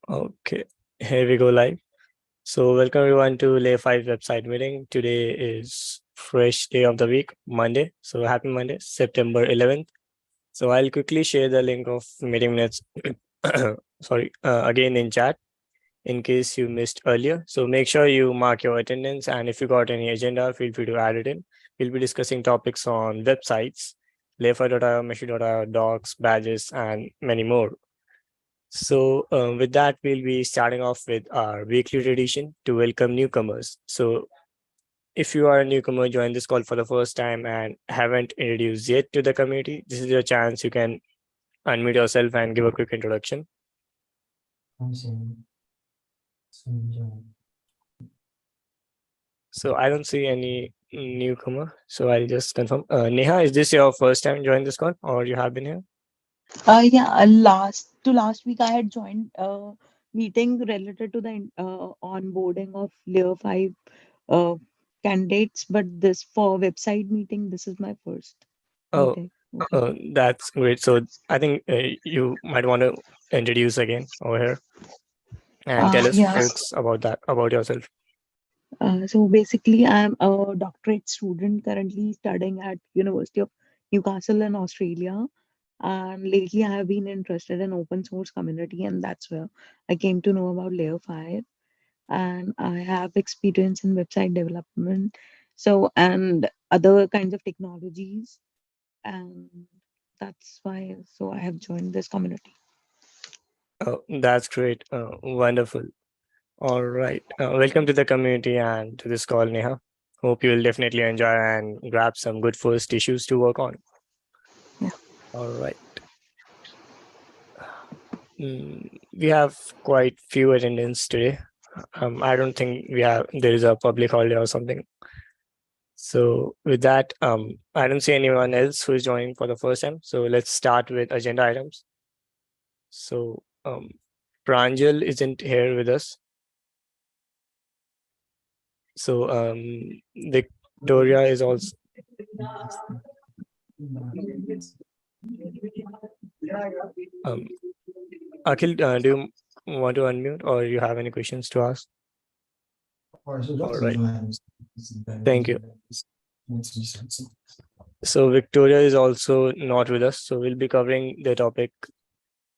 Okay, here we go live. So welcome everyone to Layer 5 website meeting. Today is fresh day of the week, Monday. So happy Monday, September 11th. So I'll quickly share the link of meeting minutes again in chat in case you missed earlier. So make sure you mark your attendance, and if you got any agenda, feel free to add it in. We'll be discussing topics on websites, layer5.io, meshi.io, docs, badges, and many more. So, with that, we'll be starting off with our weekly tradition to welcome newcomers. So, if you are a newcomer, join this call for the first time and haven't introduced yet to the community, this is your chance. You can unmute yourself and give a quick introduction. So, I don't see any newcomer. So, I'll just confirm. Neha, is this your first time joining this call or you have been here? Yeah, last week I had joined a meeting related to the onboarding of Layer 5 uh, candidates, but this for website meeting, this is my first Oh, meeting. Okay. that's great. So, I think you might want to introduce again over here and tell us Yeah. folks about that, about yourself. So basically, I'm a doctorate student currently studying at University of Newcastle in Australia. And lately, I have been interested in open source community, and that's where I came to know about Layer 5. And I have experience in website development, so and other kinds of technologies, and that's why. So I have joined this community. Oh, that's great. Wonderful. All right. Welcome to the community and to this call, Neha. Hope you will definitely enjoy and grab some good first issues to work on. Yeah. All right. We have quite few attendants today. I don't think there is a public holiday or something. So with that, I don't see anyone else who is joining for the first time. So let's start with agenda items. So Pranjal isn't here with us. So Victoria is also. Um, Akhil, do you want to unmute or you have any questions to ask? All right. Thank you. So Victoria is also not with us. So we'll be covering the topic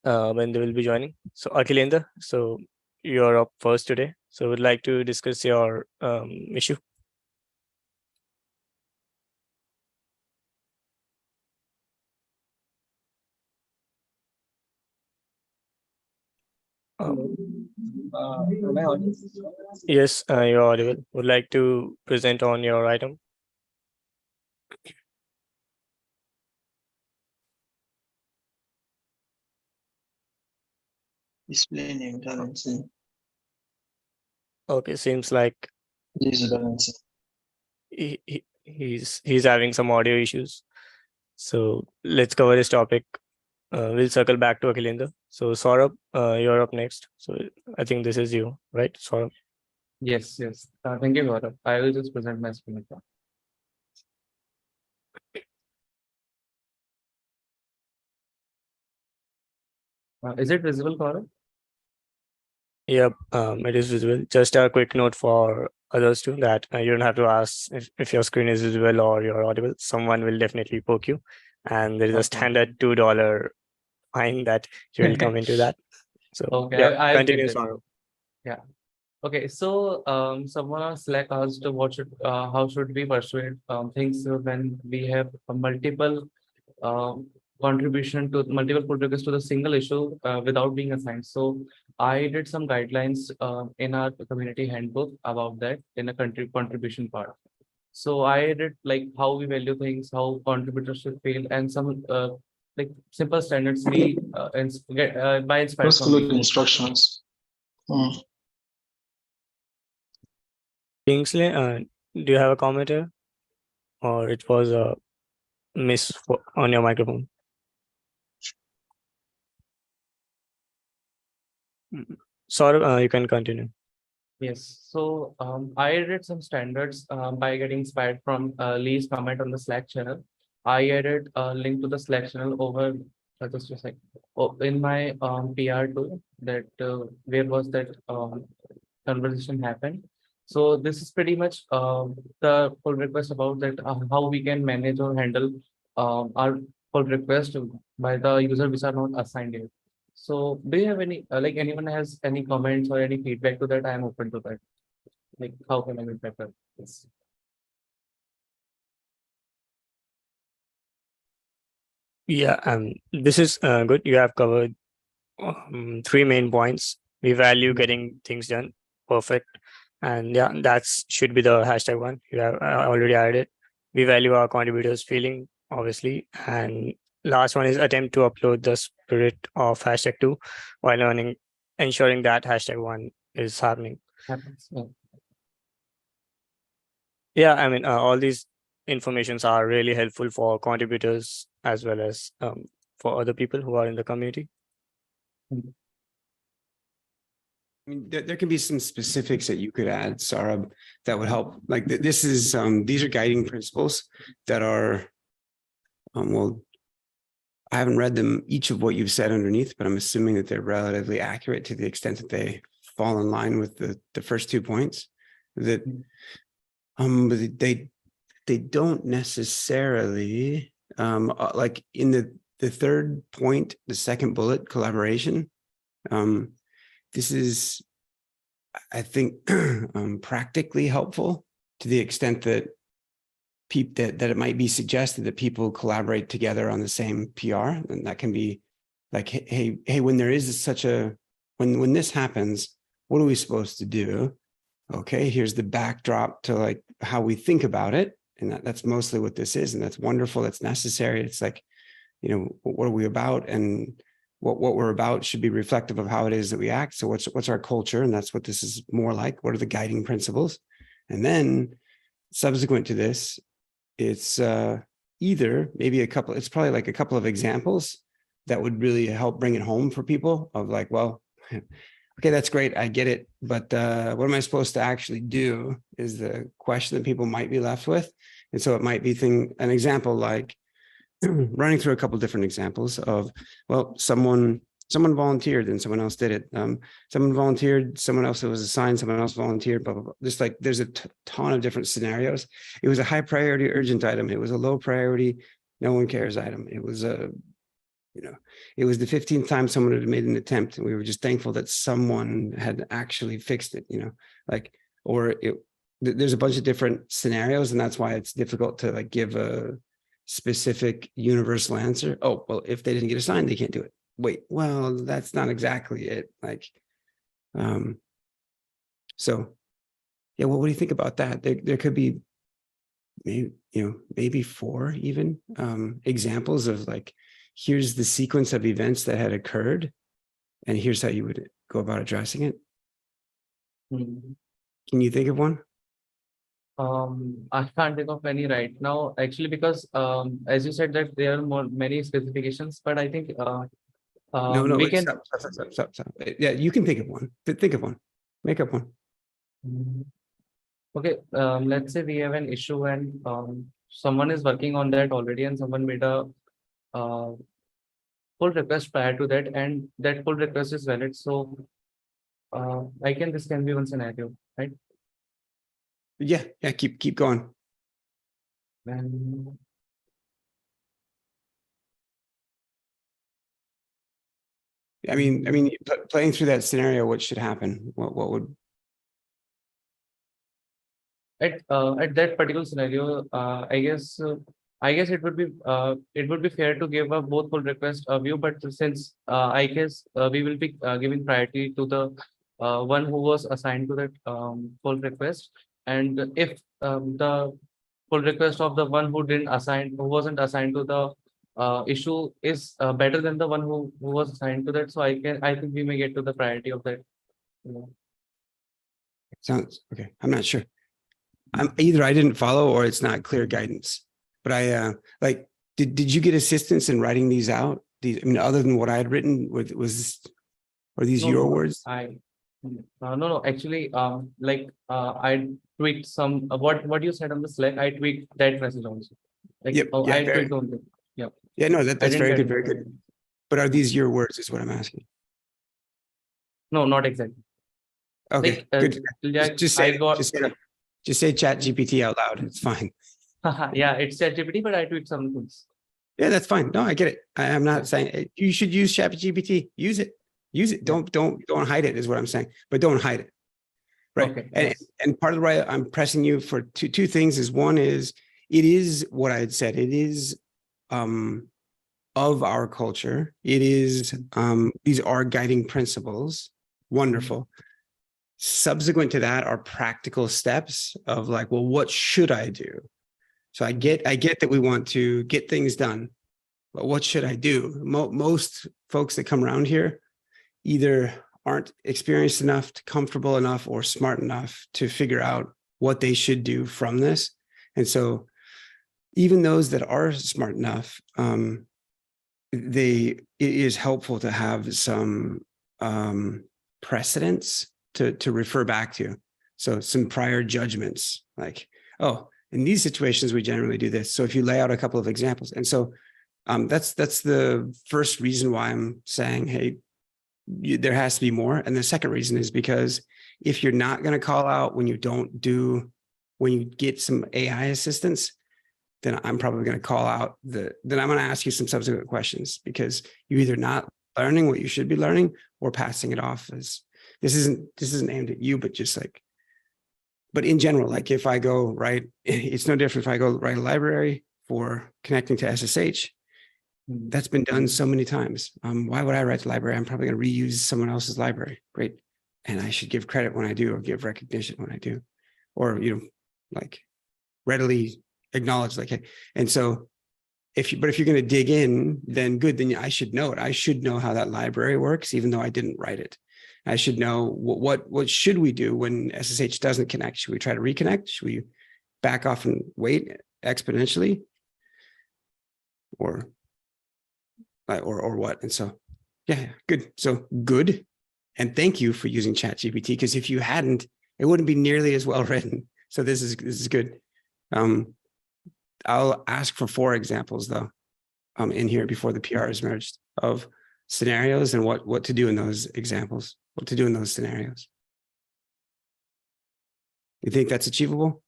when they will be joining. So Akhilendra, so you're up first today. So would like to discuss your issue. Am I audible? Yes, you're audible. Would like to present on your item. Display name currency. Okay, seems like This is currency. he's having some audio issues. So let's cover this topic. We'll circle back to Akhilendra. So Saurabh, you're up next. So I think this is you, right, Saurabh? Yes, yes. Thank you, Gaurav. I will just present my screen now. Is it visible, Gaurav? Yep, it is visible. Just a quick note for others too that you don't have to ask if your screen is visible or you're audible. Someone will definitely poke you, and there is a Okay. standard $2 fine that you will come into that. So Okay, yeah, I'll continue, continue. Saurabh. Yeah. Okay, so someone on Slack asked how should we persuade things when we have a um, multiple contributors to the single issue without being assigned. So I did some guidelines in our community handbook about that in a contribution part. So I did like how we value things, how contributors should feel, and some like simple standards we get by inspired Let's from follow the people. instructions. Mm. Kingsley, do you have a comment here, or it was a miss on your microphone? Saurabh, you can continue. Yes. So I added some standards by getting inspired from Lee's comment on the Slack channel. I added a link to the Slack channel over Just a sec. Oh, in my PR tool, that where was that conversation happened. So this is pretty much the pull request about that how we can manage or handle our pull request by the user which are not assigned yet. So do you have any like anyone has any comments or any feedback to that? I am open to that. Like how can I make better? Yes. Yeah, this is good. You have covered three main points. We value getting things done. Perfect. And yeah, that's should be the hashtag one. You have already added it. We value our contributors' feeling, obviously. And last one is attempt to upload the spirit of hashtag two while ensuring that hashtag one is happening. Happens. Yeah. Yeah, I mean, all these informations are really helpful for contributors as well as for other people who are in the community. I mean, there can be some specifics that you could add, Sarab, that would help. Like this is, these are guiding principles that are, well, I haven't read them, each of what you've said underneath, but I'm assuming that they're relatively accurate to the extent that they fall in line with the first 2 points. That, but they don't necessarily, like in the third point, the second bullet, collaboration. This is, I think, practically helpful to the extent that that it might be suggested that people collaborate together on the same PR, and that can be like, hey, when there is such a when this happens, what are we supposed to do? Okay, here's the backdrop to like how we think about it, and that's mostly what this is, and that's wonderful. That's necessary. It's like, you know, what are we about, and what we're about should be reflective of how it is that we act. So what's our culture, and that's what this is more like. What are the guiding principles? And then subsequent to this, it's either maybe it's probably like a couple of examples that would really help bring it home for people of like, well, okay, that's great, I get it, but what am I supposed to actually do is the question that people might be left with. And so it might be an example like running through a couple different examples of, well, someone volunteered and someone else did it. Someone volunteered, someone else was assigned, someone else volunteered, blah, blah, blah. Just like there's a ton of different scenarios. It was a high priority urgent item. It was a low priority, no one cares item. It was it was the 15th time someone had made an attempt, and we were just thankful that someone had actually fixed it, there's a bunch of different scenarios, and that's why it's difficult to like give a specific universal answer. Oh, well, if they didn't get assigned, they can't do it. Wait, well, that's not exactly it. Like, so yeah, what do you think about that? There could be maybe 4 even examples of like, here's the sequence of events that had occurred, and here's how you would go about addressing it. Can you think of one? I can't think of any right now, actually, because as you said that there are many specifications, but I think No, we can. Stop. Yeah, you can think of one. Think of one. Make up one. Okay, let's say we have an issue and someone is working on that already, and someone made a pull request prior to that, and that pull request is valid. So this can be one scenario, right? Yeah, keep going. And I mean, playing through that scenario, what should happen? What would? at that particular scenario, I guess it would be fair to give a both pull request view, but since I guess we will be giving priority to the one who was assigned to that pull request, and if the pull request of the one who wasn't assigned to the issue is better than the one who was assigned to that, so I think we may get to the priority of that. Sounds okay. I'm not sure. Either I didn't follow or it's not clear guidance. But I did you get assistance in writing these out? Other than what I had written, were these your words? No, actually, I tweaked some what you said on the Slack. I tweaked that message also. Yep, I tweaked only. Yeah. Yeah, no, that's very good, very good. But are these your words is what I'm asking. No, not exactly. Okay, Like, good. yeah, Just say I it. got, Just say chat GPT out loud. It's fine. yeah, it's ChatGPT, but I tweak some things. Yeah, that's fine. No, I get it. I'm not saying you should use chat GPT. Use it. Use it. Yeah. Don't hide it is what I'm saying, but don't hide it. Right. Okay, And, yes. and part of the right I'm pressing you for two things is one is it is what I had said. It is of our culture. It is these are guiding principles. Wonderful. Subsequent to that are practical steps of like, well, what should I do? So I get that we want to get things done, but what should I do? Most folks that come around here either aren't experienced enough, comfortable enough, or smart enough to figure out what they should do from this. And so even those that are smart enough, it is helpful to have some precedents to refer back to. So some prior judgments like, oh, in these situations, we generally do this. So if you lay out a couple of examples, and so that's the first reason why I'm saying, hey, there has to be more. And the second reason is because if you're not going to call out when you get some AI assistance, then I'm probably going to call out then I'm going to ask you some subsequent questions because you're either not learning what you should be learning or passing it off as this isn't aimed at you, but just like, but in general, like if I go write, it's no different if I go write a library for connecting to SSH. That's been done so many times. Why would I write the library? I'm probably going to reuse someone else's library. Great. And I should give credit when I do, or give recognition when I do, or, like readily acknowledge like, hey, and so if you're going to dig in, then good, then I should know it. I should know how that library works, even though I didn't write it. I should know what should we do when SSH doesn't connect? Should we try to reconnect? Should we back off and wait exponentially? Or what? And so, yeah, good. So good. And thank you for using ChatGPT, because if you hadn't, it wouldn't be nearly as well written. So this is good. I'll ask for 4 examples though, in here before the PR is merged, of scenarios and what to do in those examples, what to do in those scenarios. You think that's achievable?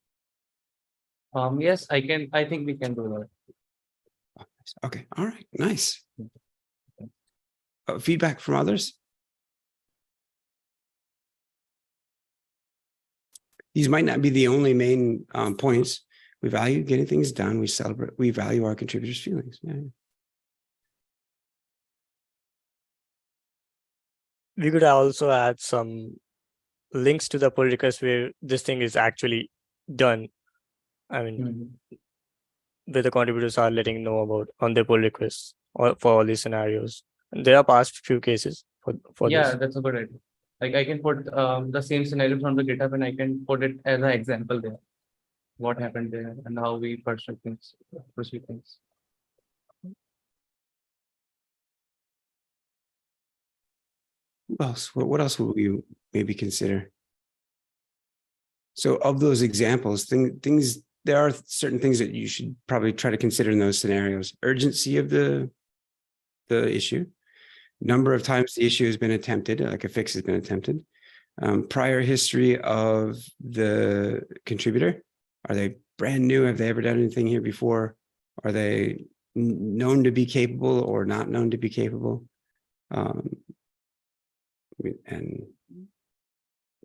Yes, I think we can do that. Okay. All right. Nice. Feedback from others? These might not be the only main points. We value getting things done. We value our contributors' feelings. Yeah. We could also add some links to the pull request where this thing is actually done. I mean, where the contributors are letting know about on their pull requests or for all these scenarios. And there are past few cases for Yeah, this. that's a good idea. Like I can put the same scenario from the GitHub and I can put it as an example there. What happened there and how we proceed things. What else will you maybe consider? So of those examples, things, there are certain things that you should probably try to consider in those scenarios. Urgency of the issue, number of times the issue has been attempted, like a fix has been attempted, prior history of the contributor. Are they brand new? Have they ever done anything here before? Are they known to be capable or not known to be capable? And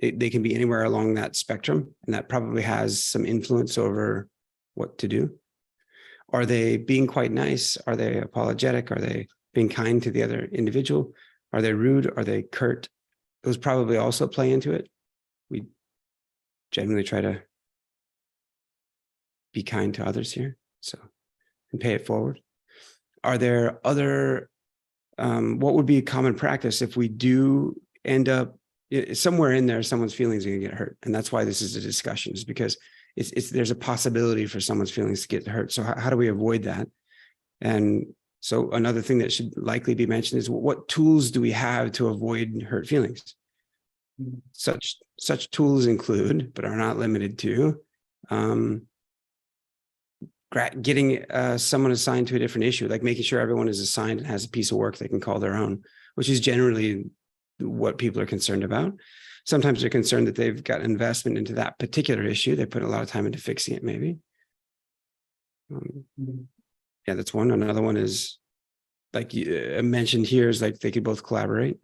they can be anywhere along that spectrum, and that probably has some influence over what to do. Are they being quite nice? Are they apologetic? Are they being kind to the other individual? Are they rude? Are they curt? Those probably also play into it. We generally try to be kind to others here, so, and pay it forward. Are there other, what would be a common practice if we do end up somewhere in there, someone's feelings are going to get hurt? And that's why this is a discussion, is because there's a possibility for someone's feelings to get hurt. So how do we avoid that? And so another thing that should likely be mentioned is what tools do we have to avoid hurt feelings? Such tools include, but are not limited to, getting someone assigned to a different issue, like making sure everyone is assigned and has a piece of work they can call their own, which is generally what people are concerned about. Sometimes they're concerned that they've got investment into that particular issue. They put a lot of time into fixing it, maybe. Yeah, that's one. Another one is like mentioned here is like they could both collaborate.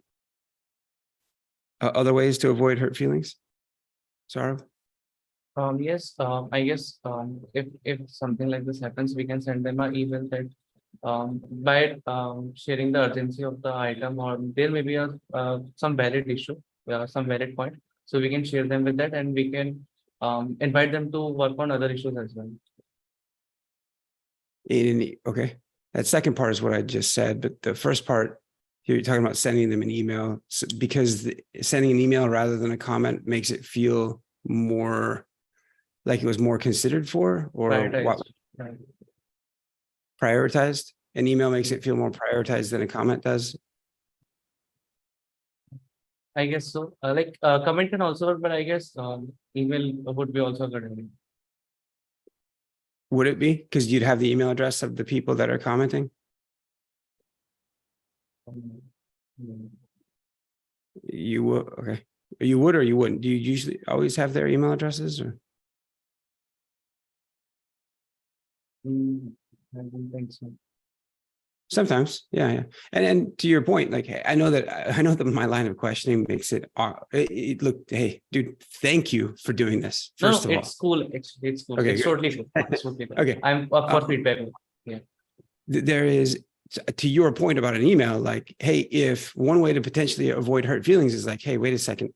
Other ways to avoid hurt feelings? Saurav? Yes, I guess if something like this happens, we can send them an email that by sharing the urgency of the item, or there may be a some valid issue, some valid point. So we can share them with that, and we can invite them to work on other issues as well. Okay, that second part is what I just said, but the first part, you're talking about sending them an email, because sending an email rather than a comment makes it feel more like it was more considered for, or what? Right. Prioritized. An email makes it feel more prioritized than a comment does. I guess so. Like comment can also work, but I guess email would be also good. Would it be? Because you'd have the email address of the people that are commenting? You would, okay. You would or you wouldn't? Do you usually always have their email addresses, or? I don't think so. Sometimes, yeah. And to your point, like, I know that my line of questioning makes it look, hey, dude, thank you for doing this. First of all, it's cool. It's cool. Okay, It's good. totally cool. It's totally cool. Okay. I'm up for feedback. There is, to your point about an email, like, hey, if one way to potentially avoid hurt feelings is like, hey, wait a second,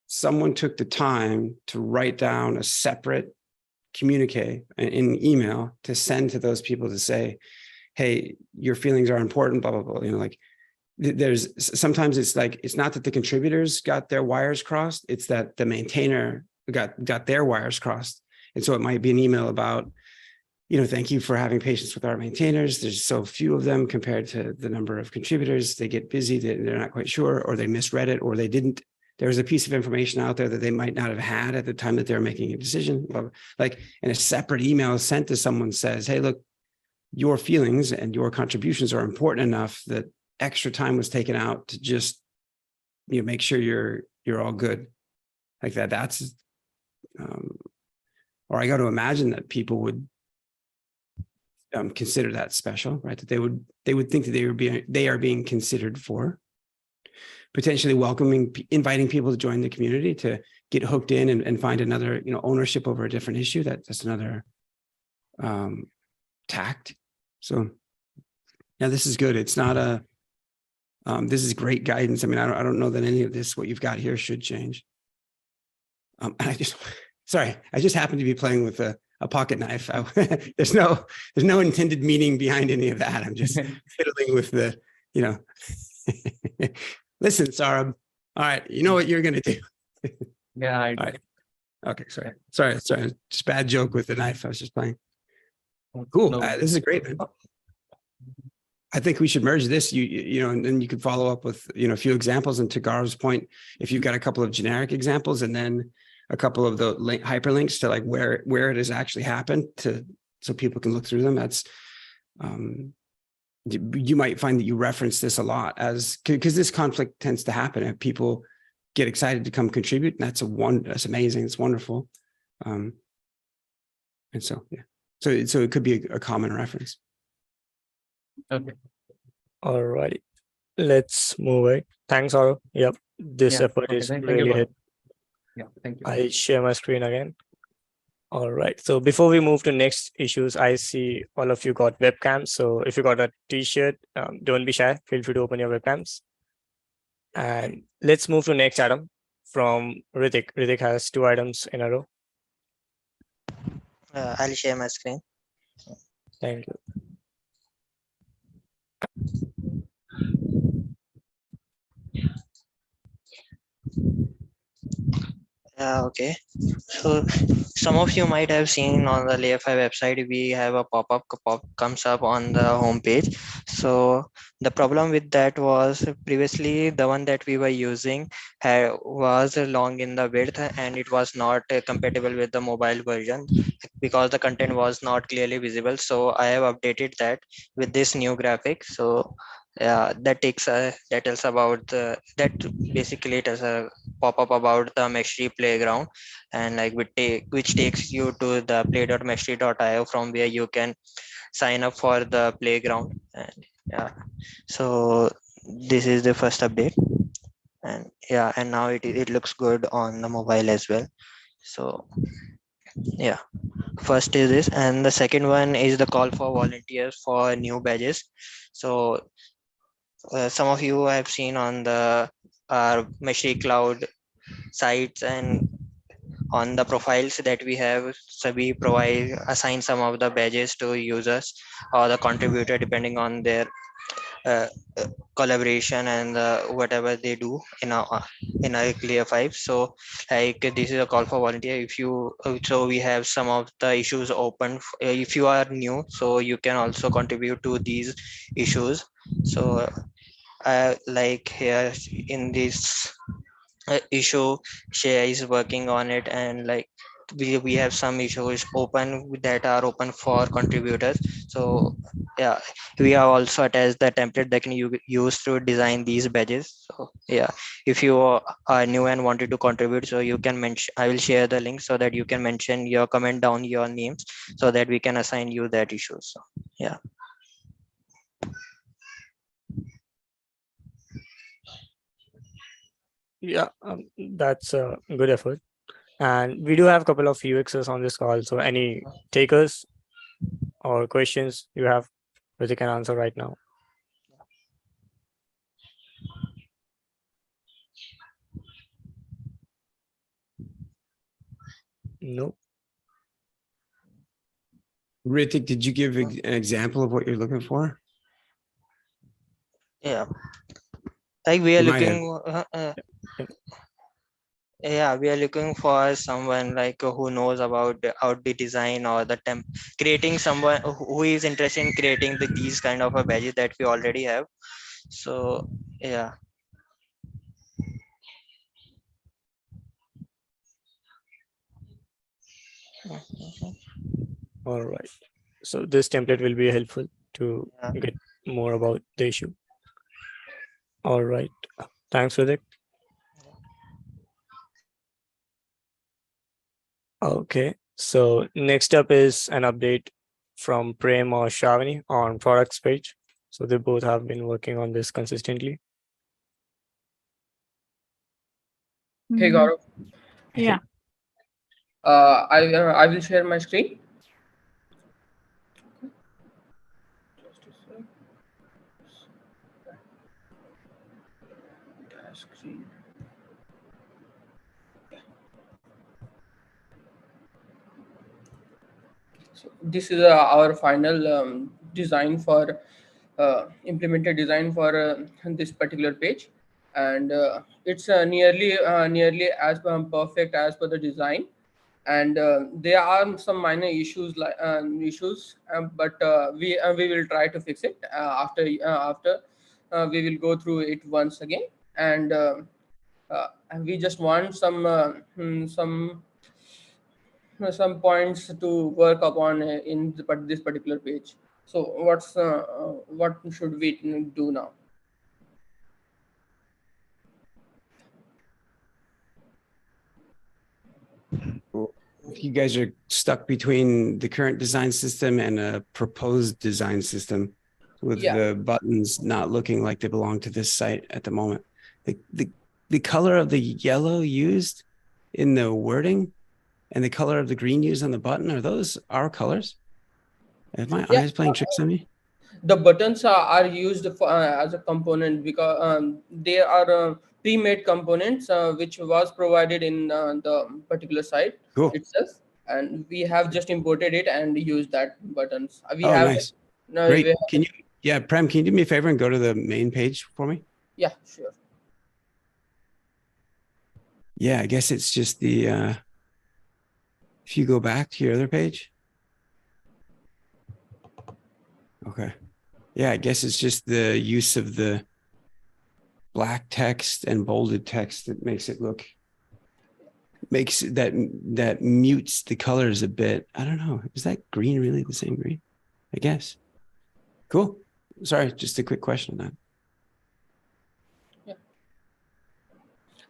someone took the time to write down a separate communique in email to send to those people to say, hey, your feelings are important, blah, blah, blah. You know, like there's sometimes it's like, it's not that the contributors got their wires crossed, it's that the maintainer got their wires crossed. And so it might be an email about, you know, thank you for having patience with our maintainers. There's so few of them compared to the number of contributors. They get busy, they're not quite sure, or they misread it, or they didn't. There was a piece of information out there that they might not have had at the time that they were making a decision. Like, and a separate email sent to someone says, hey, look, your feelings and your contributions are important enough that extra time was taken out to just, you know, make sure you're all good. Like that. That's, or I got to imagine that people would consider that special, right? That they would think that they are being considered for. Potentially inviting people to join the community to get hooked in and find another, you know, ownership over a different issue. That's another tact. So yeah, this is good. It's not this is great guidance. I mean, I don't know that any of this, what you've got here, should change. I just happened to be playing with a pocket knife. There's no intended meaning behind any of that. I'm just fiddling with the, you know, listen, Saurabh. All right. You know what you're going to do. Yeah. All right. Okay. Sorry. Just bad joke with the knife. I was just playing. Cool. No. This is great, man. I think we should merge this, you know, and then you could follow up with, you know, a few examples. And to Gaurav's point, if you've got a couple of generic examples and then a couple of the hyperlinks to like where it has actually happened, so people can look through them. That's you might find that you reference this a lot because this conflict tends to happen and people get excited to come contribute, and that's amazing. It's wonderful. And so, yeah. So it could be a common reference. Okay. All righty. Let's move it. Thanks, Saurav. Yep. This Yeah, effort okay, is thank you, really Gaurav. hit. Yeah. Thank you. I share my screen again. All right. So before we move to next issues, I see all of you got webcams. So if you got a t-shirt, don't be shy. Feel free to open your webcams. And let's move to next item from Ritik. Ritik has 2 items in a row. I'll share my screen. Thank you. Okay. So some of you might have seen on the Layify website, we have a pop comes up on the homepage. So the problem with that was previously the one that we were using was long in the width, and it was not compatible with the mobile version because the content was not clearly visible. So I have updated that with this new graphic. So that tells about that basically tells a pop-up about the Meshtree playground, and like which takes you to the play.meshtree.io, from where you can sign up for the playground. And yeah, so this is the first update, and yeah, and now it looks good on the mobile as well. So yeah, first is this, and the second one is the call for volunteers for new badges. So some of you have seen on the Meshtree Cloud sites and on the profiles that we have, so we assign some of the badges to users or the contributor depending on their uh, uh, collaboration and whatever they do in a clear 5. So like this is a call for volunteer. If you so we have some of the issues open if you are new, so you can also contribute to these issues. So like here in this issue, Share is working on it, and like we have some issues open that are open for contributors. So yeah, we have also attached the template that can you use to design these badges. So yeah, if you are new and wanted to contribute, so you can mention, I will share the link so that you can mention your comment down your names so that we can assign you that issue. So yeah. Yeah, that's a good effort. And we do have a couple of UXers on this call. So any takers or questions you have, which you can answer right now? No. Ritik, did you give an example of what you're looking for? Yeah, like we are You might have. looking yeah, we are looking for someone like who knows about the design or the temp creating, someone who is interested in creating these kind of a badges that we already have. So yeah. All right. So this template will be helpful to Yeah. get more about the issue. All right. Thanks, Ritik. Okay. So next up is an update from Prem or Shavani on products page. So they both have been working on this consistently. Hey Mhm. Gaurav, Yeah. I will share my screen. Just a sec. Screen. So this is our final design for implemented design for this particular page, and it's nearly as perfect as per the design. And there are some minor issues like but we will try to fix it after we will go through it once again. And we just want some points to work upon in this particular page. So what should we do now? If you guys are stuck between the current design system and a proposed design system with Yeah. the buttons not looking like they belong to this site at the moment. The color of the yellow used in the wording and the color of the green used on the button, are those our colors? Are my Yeah. eyes playing tricks on me? The buttons are used for, as a component because they are pre-made components which was provided in the particular site Cool. itself, and we have just imported it and used that buttons. We Oh, have nice. no, Great. we have, Can you, yeah, Prem, can you do me a favor and go to the main page for me? yeah, sure. Yeah, I guess it's just the, if you go back to your other page. Okay. Yeah, I guess it's just the use of the black text and bolded text that makes it look, that mutes the colors a bit. I don't know. Is that green really the same green? I guess. Cool. Sorry, just a quick question on that.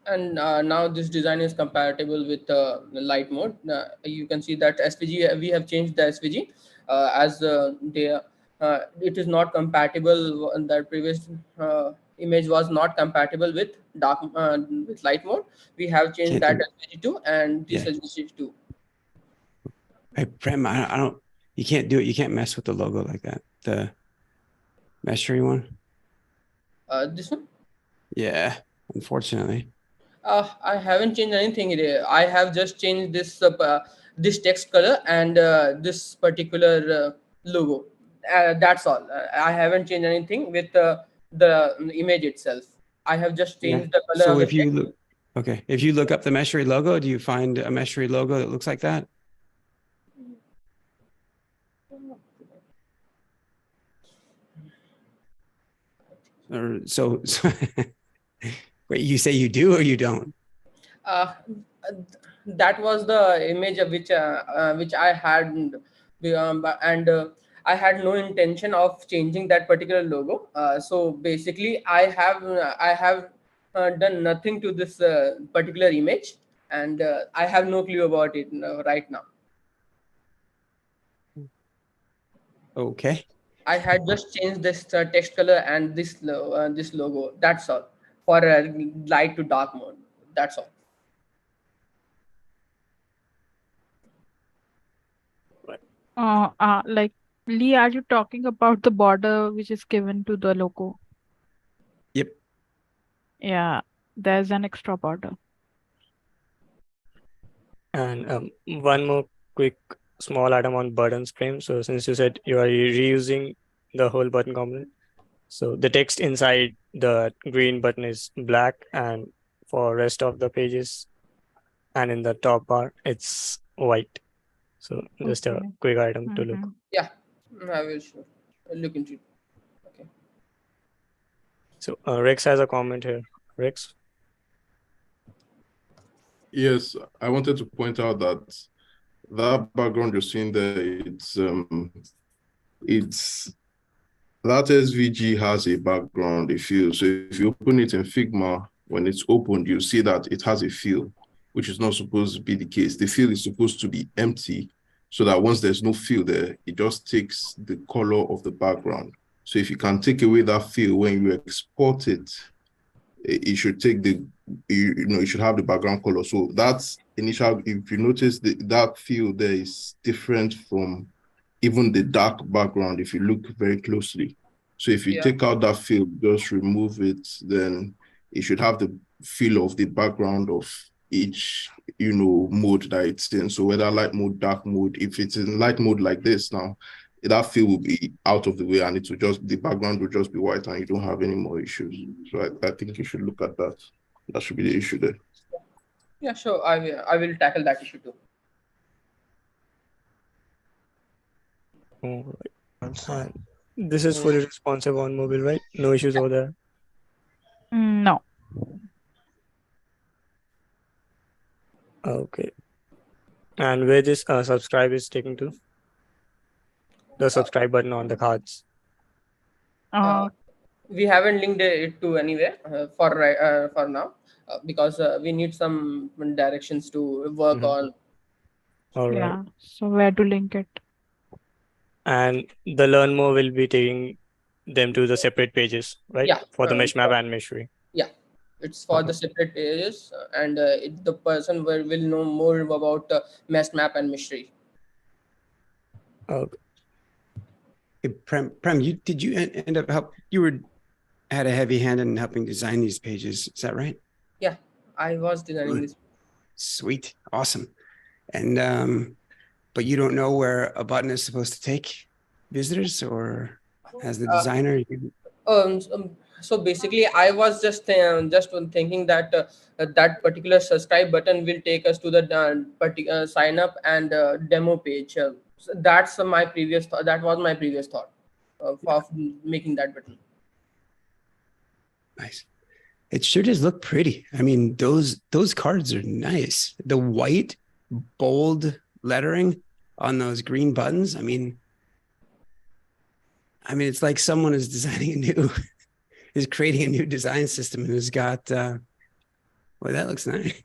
And now this design is compatible with the light mode. You can see that SVG, we have changed the SVG as it is not compatible. That previous image was not compatible with with light mode. We have changed Can't that do- SVG to, and this Yeah. SVG to. Hey, Prem, I don't, you can't do it. You can't mess with the logo like that. The Meshery one. This one. Yeah, unfortunately. I haven't changed anything here. I have just changed this text color and this particular logo. That's all. I haven't changed anything with the image itself. I have just Yeah. changed the color So of the if you text. look, okay, if you look up the Meshery logo, do you find a Meshery logo that looks like that? Or wait, you say you do or you don't? Uh, that was the image of which I had, and I had no intention of changing that particular logo. So basically, I have done nothing to this particular image, and I have no clue about it right now. Okay. I had just changed this text color and this logo. That's all for light to dark mode. That's all. Like Lee, are you talking about the border which is given to the logo? Yep. Yeah, there's an extra border. And one more quick small item on buttons frame. So since you said you are reusing the whole button component, so the text inside the green button is black, and for rest of the pages and in the top bar it's white. So just a Okay. quick item to look. Mhm. Yeah, I will sure look into it. Okay. So Rex has a comment here. Rex. Yes, I wanted to point out that that background you're seeing there, it's that SVG has a background, a fill. So if you open it in Figma, when it's opened, you see that it has a fill, which is not supposed to be the case. The fill is supposed to be empty, so that once there's no fill there, it just takes the color of the background. So if you can take away that fill when you export it, it should take the, it should have the background color. So that's initial, if you notice that fill there is different from even the dark background if you look very closely. So if you take out that fill, just remove it, then it should have the feel of the background of each, mode that it's in. So whether light mode, dark mode, if it's in light mode like this now, that fill will be out of the way and the background will just be white and you don't have any more issues. So I think you should look at that. That should be the issue there. Yeah, sure. I will tackle that issue too. All right. And this is fully responsive on mobile, right? No issues over there. No. Okay. And where this subscribe is taken to? The subscribe button on the cards. We haven't linked it to anywhere for now because we need some directions to work on. All right. Yeah. So where to link it? And the learn more will be taking them to the separate pages, right? Yeah. For the mesh map and Meshery. Yeah, it's for the separate pages, and the person will know more about mesh map and Meshery. Okay. Hey, Prem, did you end up had a heavy hand in helping design these pages? Is that right? Yeah, I was designing this. Sweet, awesome. And but you don't know where a button is supposed to take visitors, or as the designer? So basically, I was just thinking that that particular subscribe button will take us to the sign up and demo page. So that's my previous thought. That was my previous thought of making that button. Nice. It sure does look pretty. I mean, those cards are nice. The white bold lettering on those green buttons. I mean, it's like someone is designing is creating a new design system and has got, well, that looks nice.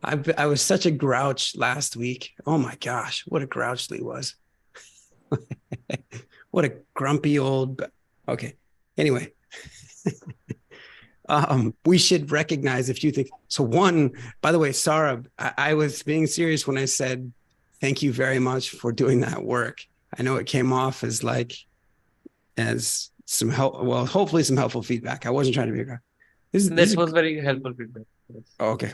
I was such a grouch last week. Oh my gosh, what a grouch Lee was. What a grumpy old, okay. Anyway, we should recognize a few things. So one, by the way, Saurabh, I was being serious when I said, thank you very much for doing that work. I know it came off as some help. Well, hopefully some helpful feedback. I wasn't trying to be a guy. This was very helpful feedback. Yes. Oh, okay.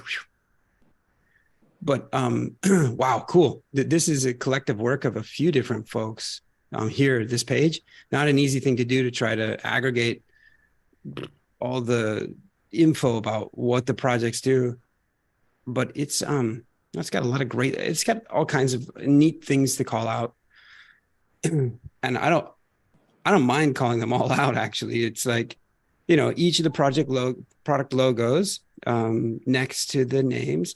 But wow, cool. This is a collective work of a few different folks here, this page. Not an easy thing to do to try to aggregate all the info about what the projects do. But it's got a lot of it's got all kinds of neat things to call out. And I don't mind calling them all out, actually. It's like, each of the product logos next to the names,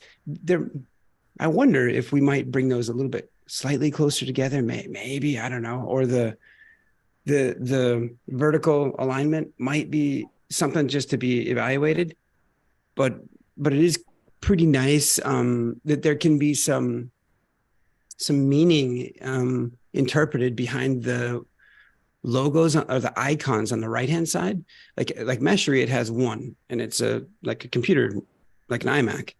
I wonder if we might bring those a little bit slightly closer together, maybe, I don't know, or the vertical alignment might be something just to be evaluated, but it is pretty nice that there can be some meaning interpreted behind the logos or the icons on the right hand side. Like Meshery, it has one, and it's like a computer, like an iMac.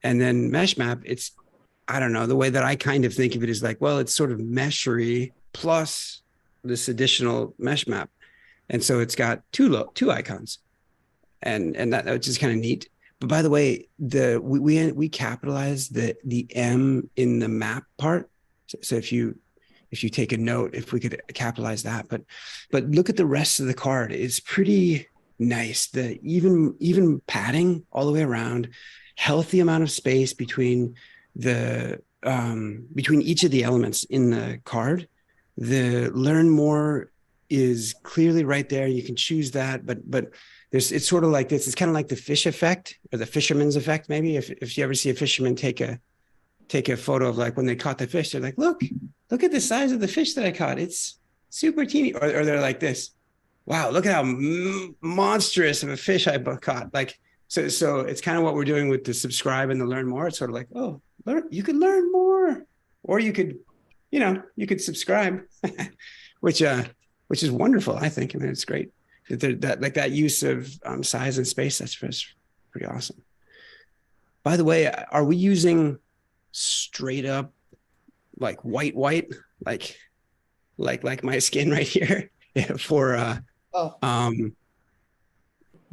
And then MeshMap, it's, I don't know, the way that I kind of think of it is like, well, it's sort of Meshery plus this additional mesh map. And so it's got two icons, and that, which is kind of neat. But by the way, we capitalized the M in the map part. So if you take a note, if we could capitalize that, but look at the rest of the card. It's pretty nice. The even padding all the way around, healthy amount of space between each of the elements in the card. The learn more is clearly right there. You can choose that, but it's sort of like this. It's kind of like the fish effect or the fisherman's effect. Maybe if you ever see a fisherman take a photo of like when they caught the fish, they're like, look at the size of the fish that I caught. It's super teeny. Or they're like this, wow, look at how monstrous of a fish I caught. Like, so it's kind of what we're doing with the subscribe and the learn more. It's sort of like, oh, you could learn more, or you could subscribe, which is wonderful. I think. I mean, it's great that use of size and space. That's pretty awesome. By the way, are we using straight up like white, like my skin right here for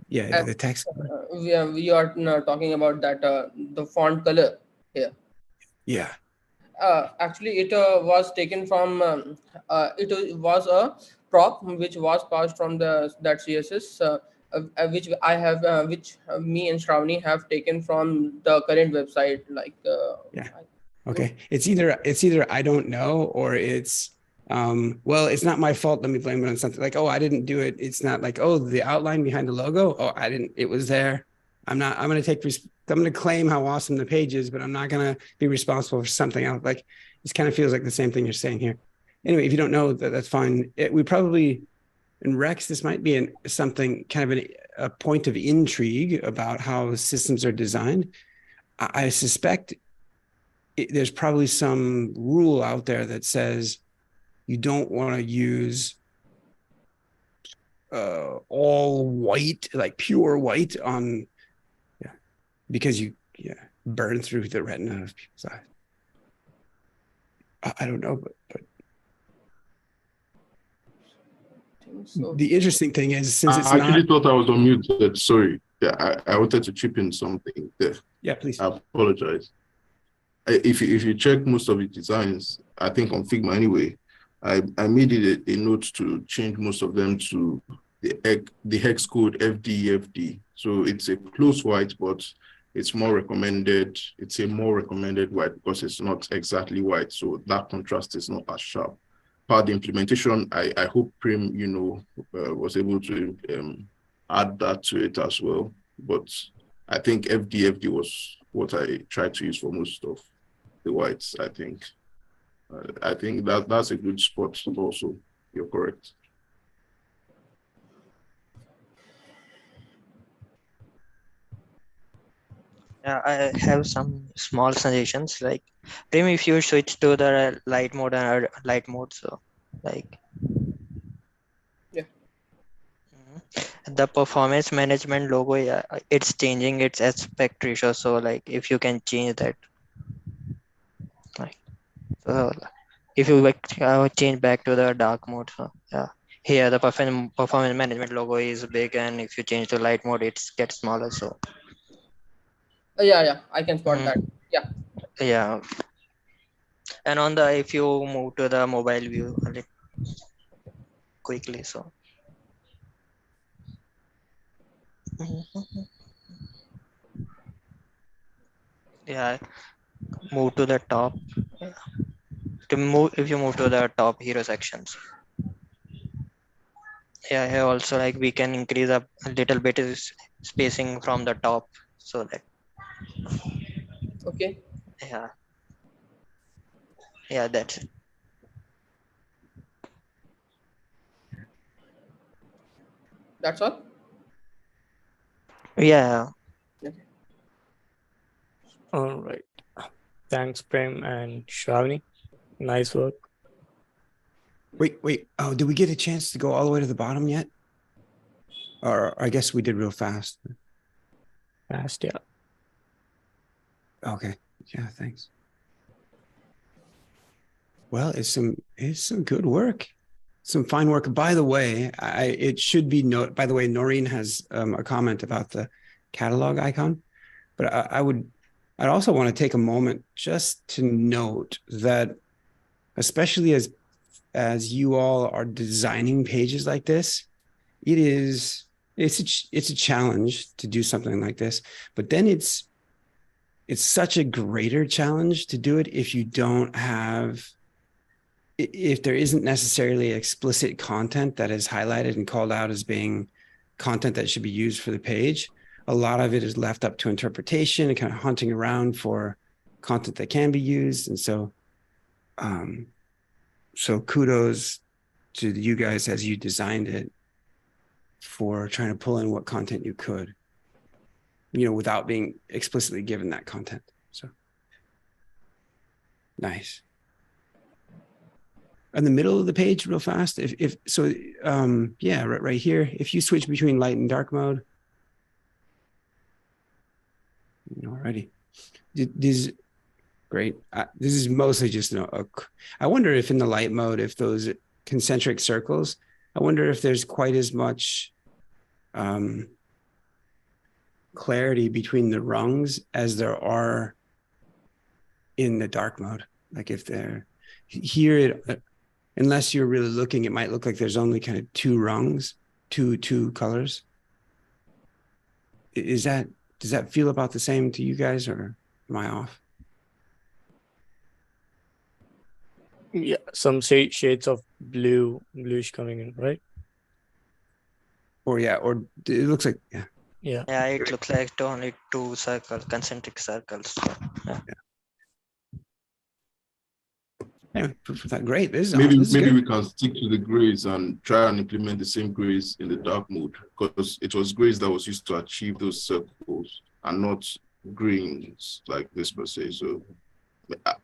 the text? We are talking about that the font color here. Yeah. Actually, it was taken from it was a prop which was passed from that CSS, which I have, which me and Shravani have taken from the current website. Like, Okay. It's either I don't know, or it's well, it's not my fault. Let me blame it on something. Like, oh, I didn't do it. It's not like, oh, the outline behind the logo. Oh, I didn't. It was there. I'm going to claim how awesome the page is, but I'm not going to be responsible for something else. Like, this kind of feels like the same thing you're saying here. Anyway, if you don't know, that's fine. We probably, in Rex, this might be something kind of a point of intrigue about how systems are designed. I suspect there's probably some rule out there that says you don't want to use all white, like pure white on, because you burn through the retina of people's eyes. I don't know, but so. The interesting thing is, since it's I actually thought I was unmuted. Sorry. Yeah, I wanted to chip in something there. Yeah, please. I apologize. If you check most of the designs, I think on Figma anyway, I made it a note to change most of them to the hex code FDFD. So it's a close white, but it's more recommended. It's a more recommended white because it's not exactly white. So that contrast is not as sharp. Part of the implementation, I hope Prim, was able to add that to it as well. But I think FDFD was what I tried to use for most of the whites, I think. I think that's a good spot also. You're correct. Yeah, I have some small suggestions. Like, Prim, if you switch to the light mode and light mode, so like, Yeah. the performance management logo, yeah, it's changing its aspect ratio. So like, if you can change that, like, so if you change back to the dark mode, so yeah, here the performance management logo is big, and if you change to light mode, it gets smaller. So Yeah, I can spot Mhm. that. Yeah. Yeah, and on the if you move to the mobile view like, quickly, so yeah, move to the top. To move, if you move to the top hero sections, yeah, here also like we can increase a little bit is spacing from the top, so that Okay. yeah, yeah, that's it. That's all. Yeah, Okay. All right. Thanks, Prem and Shravani. Nice work. Wait. Oh, did we get a chance to go all the way to the bottom yet? Or I guess we did real fast. Fast, yeah. Okay. Yeah, thanks. Well, it's some good work. Some fine work. By the way, it should be note. By the way, Noreen has a comment about the catalog icon, but I'd also want to take a moment just to note that, especially as you all are designing pages like this, it's a challenge to do something like this. But then it's such a greater challenge to do it if there isn't necessarily explicit content that is highlighted and called out as being content that should be used for the page. A lot of it is left up to interpretation and kind of hunting around for content that can be used. And so kudos to you guys as you designed it for trying to pull in what content you could, without being explicitly given that content. So nice. In the middle of the page real fast, right here, if you switch between light and dark mode. Alrighty. This great. This is mostly just I wonder if in the light mode, if those concentric circles, I wonder if there's quite as much clarity between the rungs as there are in the dark mode. Like if they're here, unless you're really looking, it might look like there's only kind of two rungs, two colors. Does that feel about the same to you guys, or am I off? Yeah, some shades of bluish coming in, right? Or it looks like, yeah. Yeah, it looks like only two concentric circles. Yeah. Anyway, great. Maybe good. we can stick to the grays and try and implement the same grays in the dark mode, because it was grays that was used to achieve those circles and not greens like this per se. So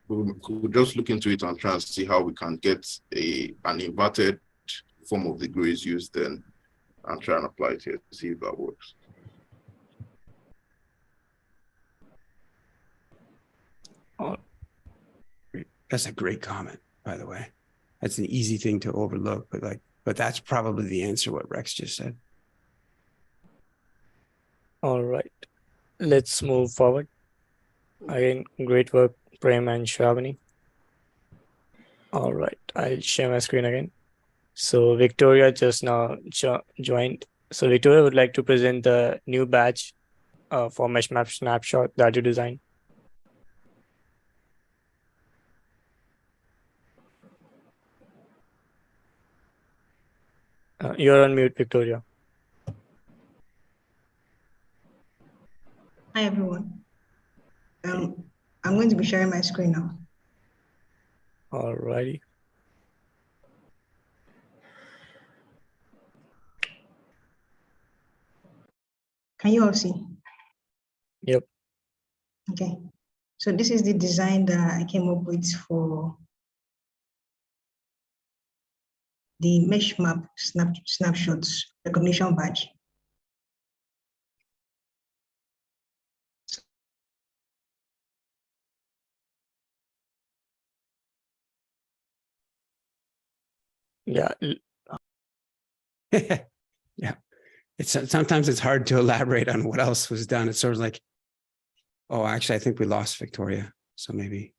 we'll just look into it and try and see how we can get an inverted form of the grays used then, and try and apply it here to see if that works. Oh, that's a great comment, by the way. That's an easy thing to overlook, but that's probably the answer what Rex just said. All right, let's move forward. Again, great work, Prem and Shravani. All right, I'll share my screen again. So Victoria just now joined. So Victoria would like to present the new batch for mesh map snapshot that you designed. You're on mute, Victoria. Hi, everyone. I'm going to be sharing my screen now. All righty. Can you all see? Yep. Okay. So this is the design that I came up with for the mesh map snapshots recognition badge. Yeah. Yeah. It's sometimes it's hard to elaborate on what else was done. It's sort of like, oh, actually, I think we lost Victoria. So maybe.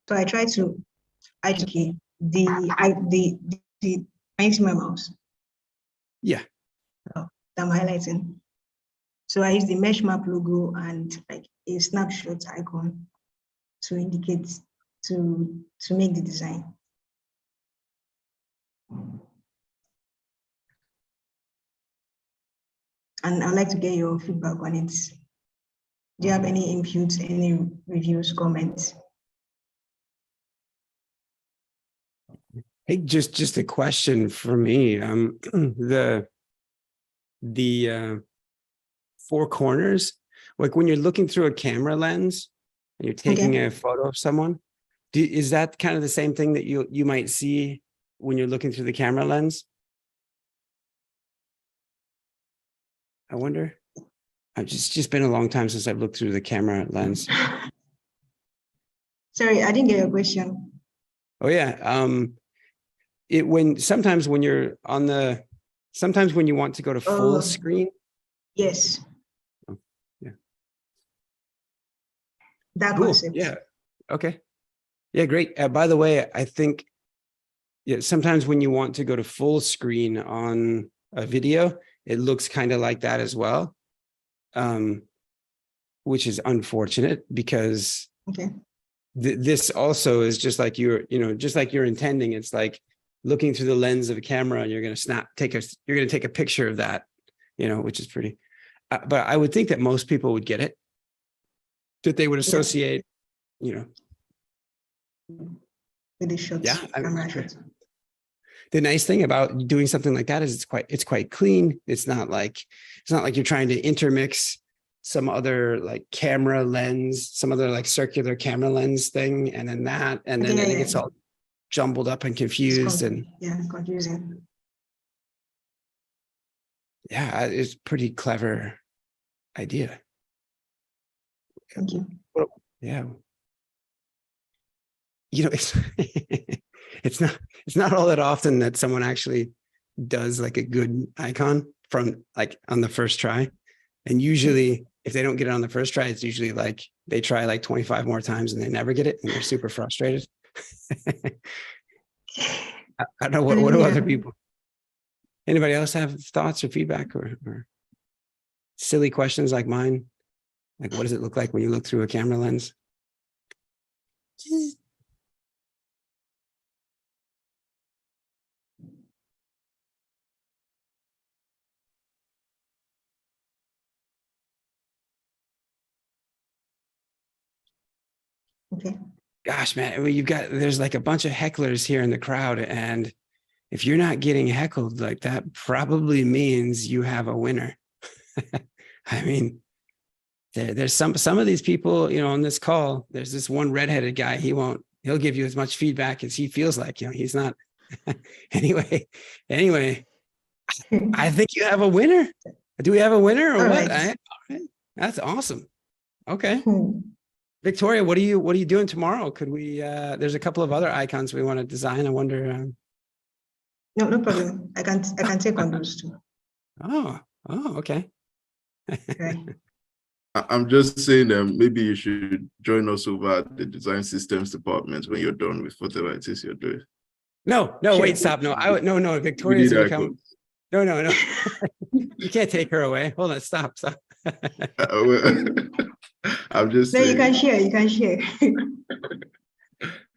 So I try to educate the I see my mouse. Yeah. That I'm highlighting. So I use the mesh map logo and like a snapshot icon to indicate to make the design. And I'd like to get your feedback on it. Do you have any inputs, any reviews, comments? Hey, just a question for me. The four corners, like when you're looking through a camera lens and you're taking a photo of someone, is that kind of the same thing that you might see when you're looking through the camera lens? I wonder. It's just been a long time since I've looked through the camera lens. Sorry, I didn't get your question. Oh yeah. Sometimes when you're on sometimes when you want to go to full screen. Yes. Oh, yeah. That cool. concept. Yeah. Okay. Yeah, great. By the way, I think sometimes when you want to go to full screen on a video, it looks kind of like that as well, which is unfortunate because this also is just like just like you're intending. It's like looking through the lens of a camera, and you're going to take a picture of that, which is pretty. But I would think that most people would get it, that they would associate, with the shots. Yeah, Camera shots. The nice thing about doing something like that is it's quite clean. It's not like you're trying to intermix some other like camera lens, some other like circular camera lens thing, and then that, and then it gets all jumbled up and confused confusing. Yeah, it's a pretty clever idea. Thank you. Yeah. It's not all that often that someone actually does like a good icon from like on the first try. And usually if they don't get it on the first try, it's usually like they try like 25 more times and they never get it and they're super frustrated. I don't know what do other people, anybody else have thoughts or feedback or silly questions like mine? Like, what does it look like when you look through a camera lens? Okay. Gosh, man, there's like a bunch of hecklers here in the crowd. And if you're not getting heckled, like that probably means you have a winner. I mean, there's some of these people, on this call, there's this one redheaded guy. He'll give you as much feedback as he feels like, he's not. Anyway, I think you have a winner. Do we have a winner or what? All right. That's awesome. Okay. Victoria, what are you doing tomorrow? Could we, there's a couple of other icons we want to design. I wonder. No problem. I can take on those too. Oh, okay. Okay. I'm just saying maybe you should join us over at the design systems department when you're done with whatever it is you're doing. No, Sure. wait, stop. No, no, We Victoria's need gonna that come. code. No. You can't take her away. Hold on, stop. Well, I'm just No, you can saying. share. You can share.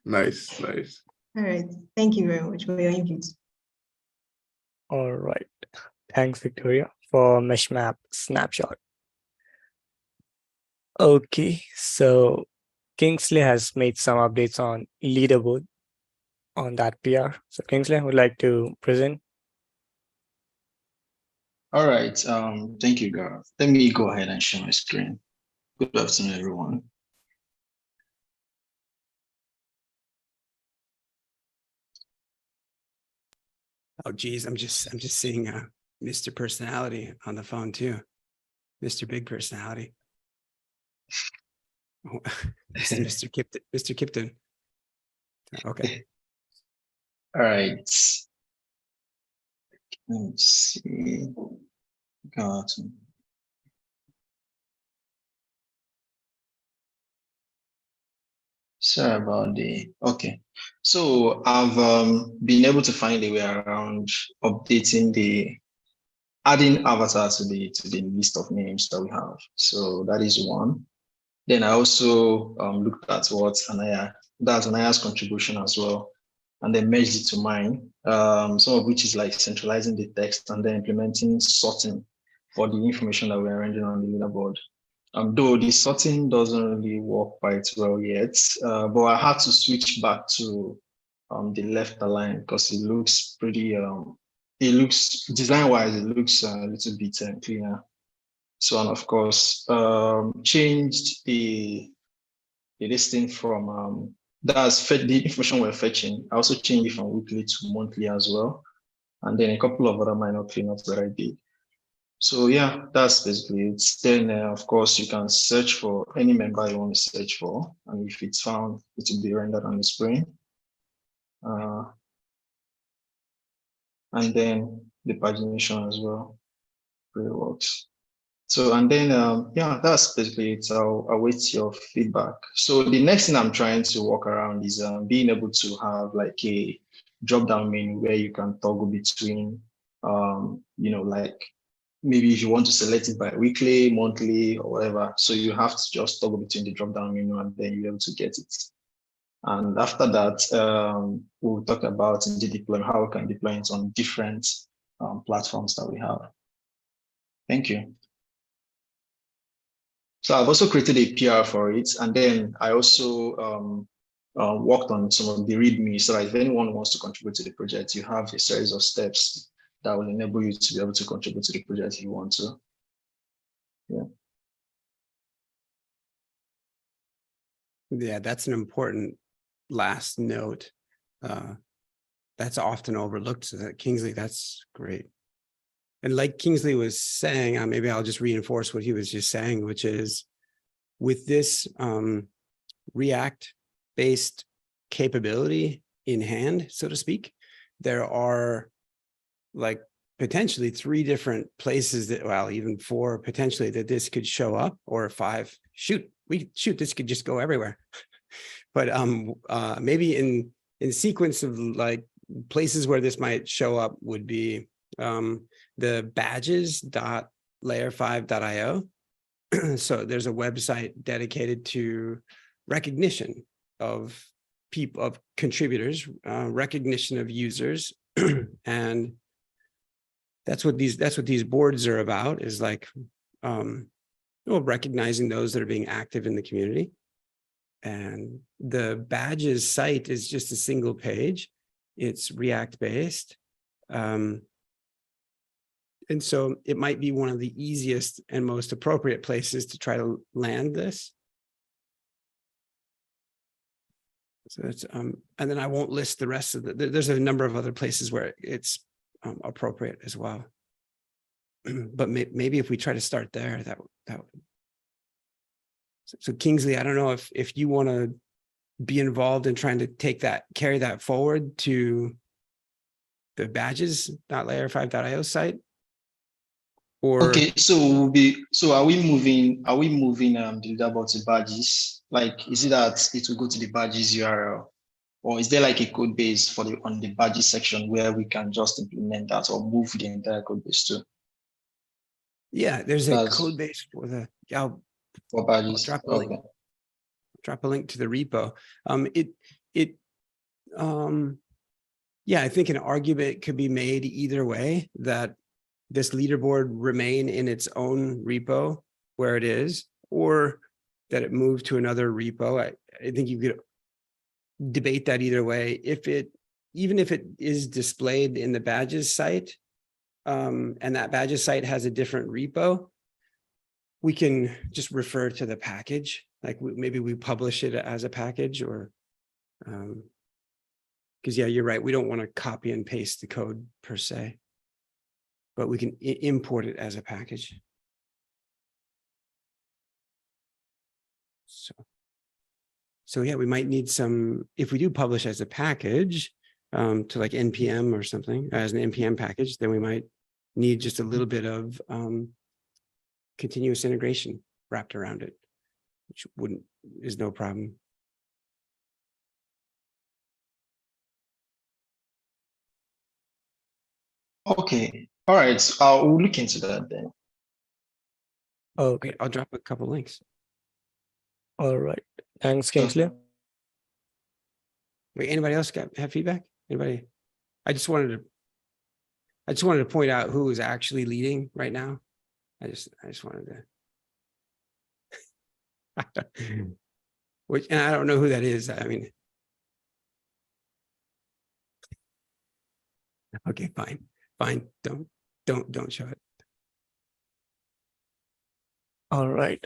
Nice. All right. Thank you very much for your input. All right. Thanks, Victoria, for mesh map snapshot. Okay, so Kingsley has made some updates on leaderboard on that PR. So Kingsley would like to present. All right. Thank you, Gareth. Let me go ahead and share my screen. Good afternoon, everyone. Oh, geez, I'm just seeing Mr. Personality on the phone too. Mr. Big Personality. Oh, this is Mr. Kipton. Mr. Kipton. Okay. All right. Let's see. Got it. Sorry about okay. So I've been able to find a way around updating adding avatar to the list of names that we have. So that is one. Then I also looked at that's Anaya's contribution as well, and then merged it to mine. Some of which is like centralizing the text and then implementing sorting for the information that we're rendering on the leaderboard. Though the sorting doesn't really work quite well yet, but I had to switch back to the left align because it looks pretty, it looks design-wise, it looks a little bit cleaner. So, and of course, changed the listing from, that's the information we're fetching. I also changed it from weekly to monthly as well. And then a couple of other minor cleanups that I did. So yeah, that's basically it. Then of course you can search for any member you want to search for, and if it's found, it will be rendered on the screen. And then the pagination as well really works. So and then yeah, that's basically it. I'll await your feedback. So the next thing I'm trying to work around is being able to have like a drop-down menu where you can toggle between like maybe if you want to select it by weekly, monthly, or whatever. So you have to just toggle between the drop-down menu and then you're able to get it. And after that, we'll talk about the deployment, how we can deploy it on different platforms that we have. Thank you. So I've also created a PR for it. And then I also worked on some of the README. So if anyone wants to contribute to the project, you have a series of steps that will enable you to be able to contribute to the project if you want to. Yeah, that's an important last note. That's often overlooked. So that Kingsley, that's great. And like Kingsley was saying, maybe I'll just reinforce what he was just saying, which is with this React-based capability in hand, so to speak, there are like potentially 3 different places that, well, even 4 potentially that this could show up, or 5. This could just go everywhere. But maybe in sequence of like places where this might show up would be the badges.layer5.io. So there's a website dedicated to recognition of people, of contributors, recognition of users, and that's what these boards are about, is like recognizing those that are being active in the community. And the badges site is just a single page. It's React based. And so it might be one of the easiest and most appropriate places to try to land this. So that's, and then I won't list the rest of there's a number of other places where it's appropriate as well. But maybe if we try to start there, that would. So Kingsley, I don't know if you want to be involved in trying to carry that forward to the badges.layer5.io site. Or Okay, so are we moving the leaderboard to badges? Like, is it that it will go to the badges URL, or is there like a code base for on the badges section where we can just implement that or move the entire code base to? yeah, there's a That's code base for the, I'll for badges. drop a link. Okay. Drop a link to the repo. Yeah, I think an argument could be made either way, that this leaderboard remain in its own repo where it is, or that it move to another repo. I think you could debate that either way. Even if it is displayed in the badges site, and that badges site has a different repo, we can just refer to the package. Like maybe we publish it as a package, or because yeah, you're right. We don't want to copy and paste the code per se, but we can import it as a package. So yeah, we might need some, if we do publish as a package to like NPM or something, as an NPM package, then we might need just a little bit of continuous integration wrapped around it, which is no problem. Okay. All right. So I'll look into that then. Okay. I'll drop a couple links. All right. Thanks, Kingsley. Wait, anybody else have feedback? Anybody? I just wanted to point out who is actually leading right now. I just wanted to. Which, and I don't know who that is. I mean, okay, fine. Don't show it. All right.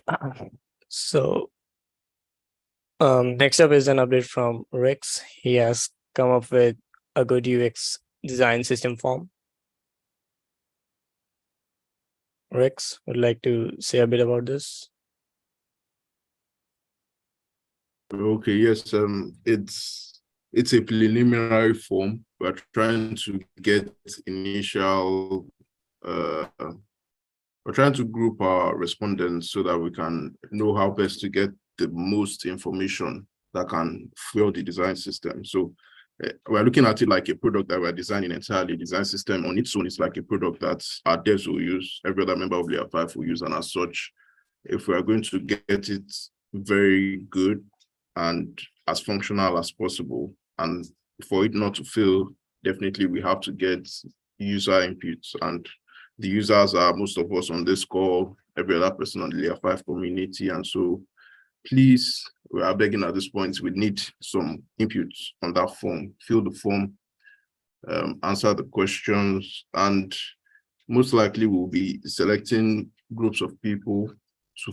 So next up is an update from Rex. He has come up with a good UX design system form. Rex, would like to say a bit about this? Okay, yes, it's a preliminary form. We're trying to get initial, we're trying to group our respondents so that we can know how best to get the most information that can fuel the design system. So we're looking at it like a product that we're designing entirely. Design system on its own is like a product that our devs will use, every other member of Layer 5 will use, and as such, if we are going to get it very good and as functional as possible, and for it not to fail, definitely we have to get user inputs, and the users are most of us on this call, every other person on the Layer 5 community. And so please, we are begging at this point, we need some inputs on that form. Fill the form, answer the questions, and most likely we'll be selecting groups of people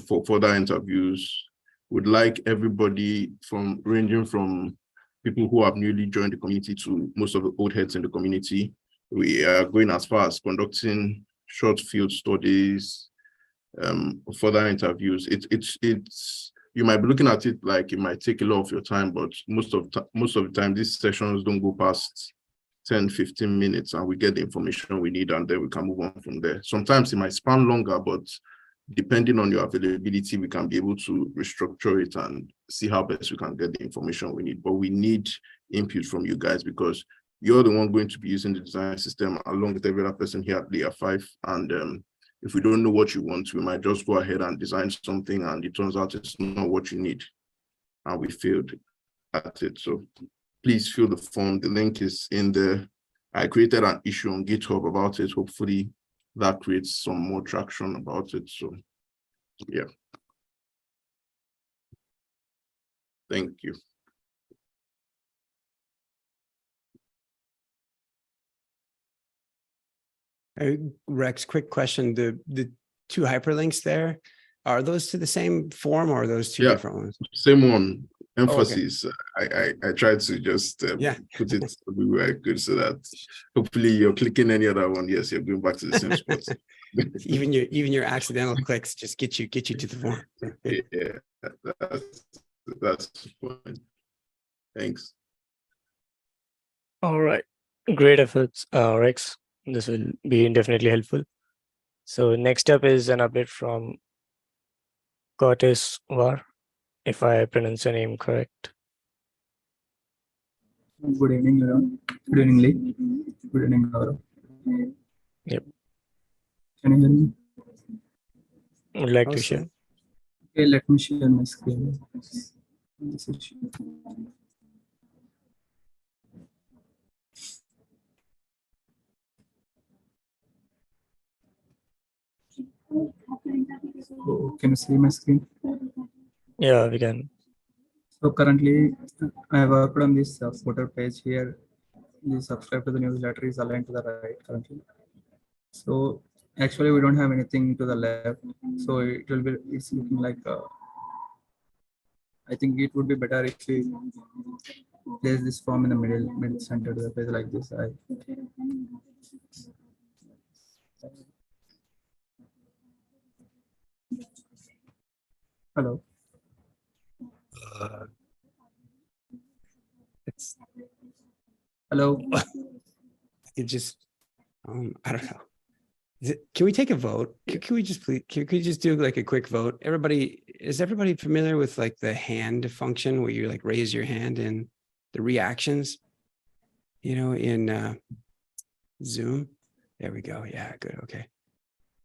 for further interviews. Would like everybody ranging from people who have newly joined the community to most of the old heads in the community. We are going as far as conducting short field studies, further interviews. It's you might be looking at it like it might take a lot of your time, but most of the time these sessions don't go past 10-15 minutes, and we get the information we need, and then we can move on from there. Sometimes it might span longer, but depending on your availability, we can be able to restructure it and see how best we can get the information we need. But we need input from you guys, because you're the one going to be using the design system along with every other person here at Layer 5. And if we don't know what you want, we might just go ahead and design something and it turns out it's not what you need, and we failed at it. So please fill the form. The link is in there. I created an issue on GitHub about it. Hopefully that creates some more traction about it. So yeah. Thank you. Rex, quick question. The two hyperlinks there, are those to the same form, or are those two different ones? Same one. Emphasis. Oh, okay. I tried to just put it everywhere I could, so that hopefully you're clicking any other one. Yes, you're going back to the same spot. even your accidental clicks just get you to the form. Yeah, that's fine. Thanks. All right, great efforts, Rex. This will be definitely helpful. So next up is an update from Curtis War, if I pronounce your name correct. Good evening, everyone. Good evening, Lee. Good evening, Gaurav. Yep. Can you hear me? Would like to Also, share. Okay, let me share my screen. This is- So, can you see my screen? Yeah, we can. So currently, I worked on this footer page here. The subscribe to the newsletter is aligned to the right currently. So actually, we don't have anything to the left. So it will be. It's looking like. I think it would be better if we place this form in the middle center to the page like this. Hello. it's Hello. it just I don't know. Can we take a vote? Can we just please? Can we just do like a quick vote? Is everybody familiar with like the hand function where you like raise your hand in the reactions? You know, in Zoom. There we go. Yeah, good. Okay.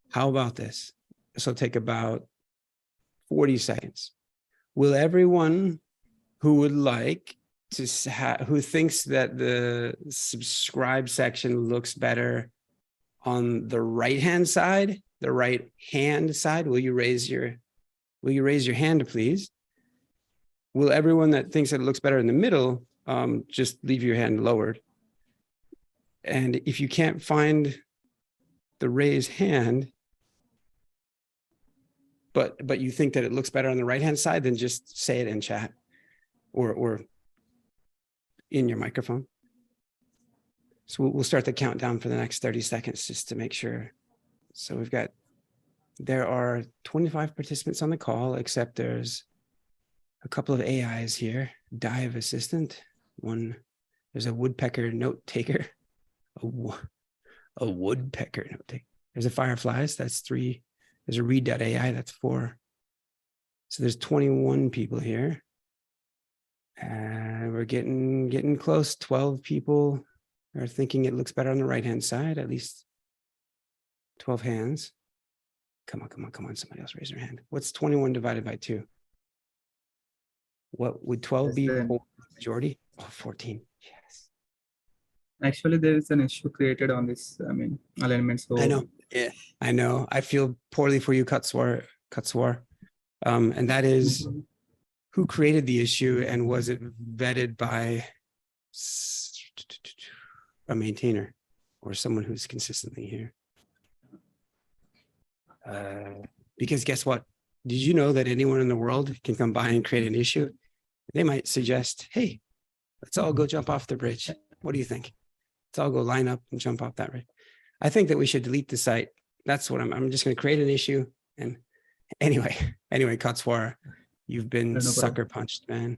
How about this? This will take about 40 seconds. Will everyone who would like to who thinks that the subscribe section looks better on the right hand side, will you raise your hand, please? Will everyone that thinks that it looks better in the middle just leave your hand lowered? And if you can't find the raise hand, but you think that it looks better on the right hand side, then just say it in chat or in your microphone. So we'll start the countdown for the next 30 seconds just to make sure. So there are 25 participants on the call, except there's a couple of AIs here. Dive assistant, there's a woodpecker note taker, a woodpecker note taker. There's a fireflies, that's 3. There's a read.ai, that's 4. So there's 21 people here. And we're getting close. 12 people are thinking it looks better on the right-hand side, at least 12 hands. Come on. Somebody else raise their hand. What's 21 divided by 2? What would 12 be for majority? Oh, 14. Yes. Actually, there is an issue created on this, alignment. So I know. Yeah, I know. I feel poorly for you, Katswar. And that is, who created the issue and was it vetted by a maintainer or someone who's consistently here? Because guess what? Did you know that anyone in the world can come by and create an issue? They might suggest, hey, let's all go jump off the bridge. What do you think? Let's all go line up and jump off that bridge. I think that we should delete the site. That's what I'm just going to create an issue. And anyway, Katswar, you've been sucker punched, man.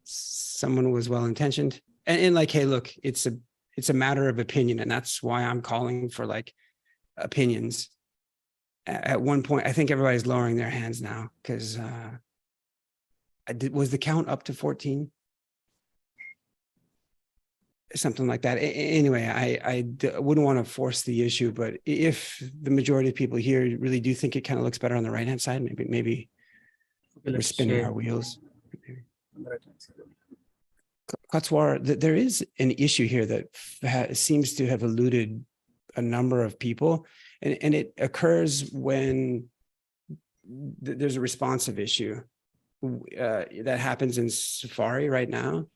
Someone was well-intentioned. And like, hey, look, it's a matter of opinion. And that's why I'm calling for like opinions. At one point, I think everybody's lowering their hands now because was the count up to 14? Something like that. Anyway, I wouldn't want to force the issue, but if the majority of people here really do think it kind of looks better on the right-hand side, maybe we're spinning our wheels. Katswar, there is an issue here that seems to have eluded a number of people, and it occurs when there's a responsive issue that happens in Safari right now.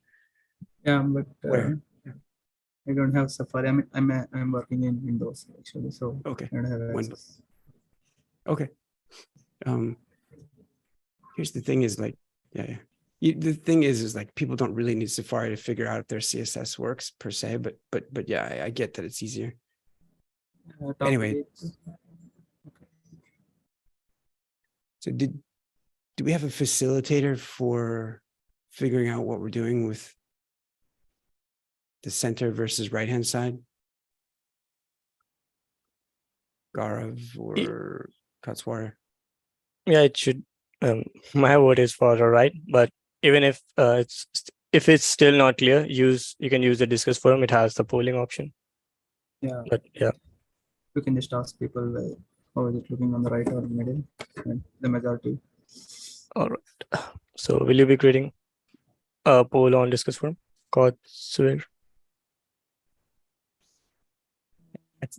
Yeah, but where? I don't have Safari. I'm working in Windows actually, so okay. I don't have Windows. Okay. Here's the thing: is like, yeah. The thing is like people don't really need Safari to figure out if their CSS works per se, but yeah, I get that it's easier. Anyway, so do we have a facilitator for figuring out what we're doing with the center versus right-hand side? Gaurav or Katswar? Yeah, it should. My vote is for all right, but even if it's still not clear, you can use the discuss forum. It has the polling option. Yeah, But yeah, you can just ask people how is it looking on the right or middle, and the majority. all right. So will you be creating a poll on discuss forum? Katswar.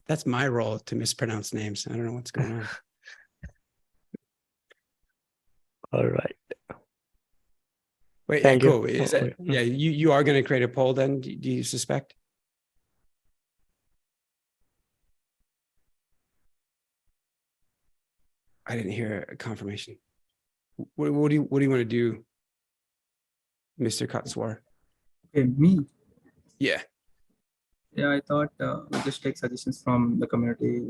That's my role to mispronounce names. I don't know what's going on. All right. Wait, Thank you. cool. Is that, yeah, you are going to create a poll then? Do you suspect? I didn't hear a confirmation. What do you want to do, Mr. Katswar? Okay, me. Yeah. Yeah, I thought we'll just take suggestions from the community.